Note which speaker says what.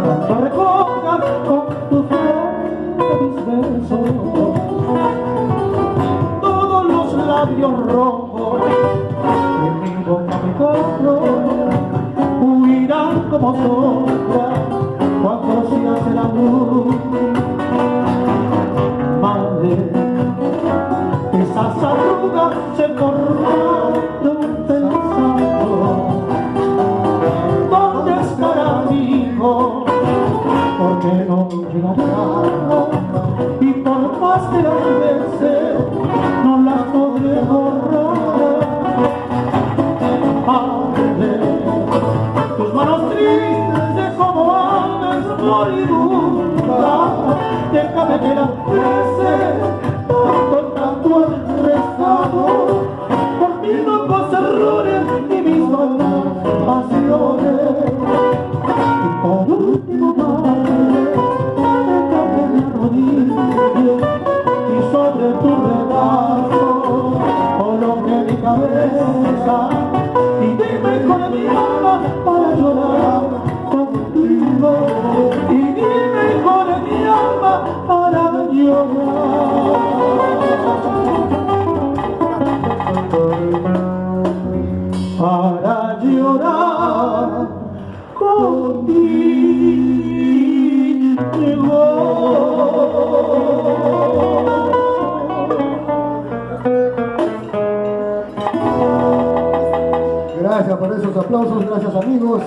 Speaker 1: Cuando recojas con tu frente mis besos, todos los labios rojos de mi boca mi cuerpo huirán como sombra cuando se hace la luz. Madre, esas arrugas se formaron pensando ¿dónde estará mi hijo? ¿Por qué no llegará? Y por más que las veces no las podré borrar. Madre, tus manos tristes de como aves moribundas, déjame que las bese con tanto rezado por mis locos errores y mis malas pasiones. Y por último, madre, déjame me arrodille y sobre tu regazo coloque mi cabeza y dime con mi alma para llorar contigo, y dime con mi alma para llorar. Para llorar contigo.
Speaker 2: Gracias por esos aplausos, gracias amigos.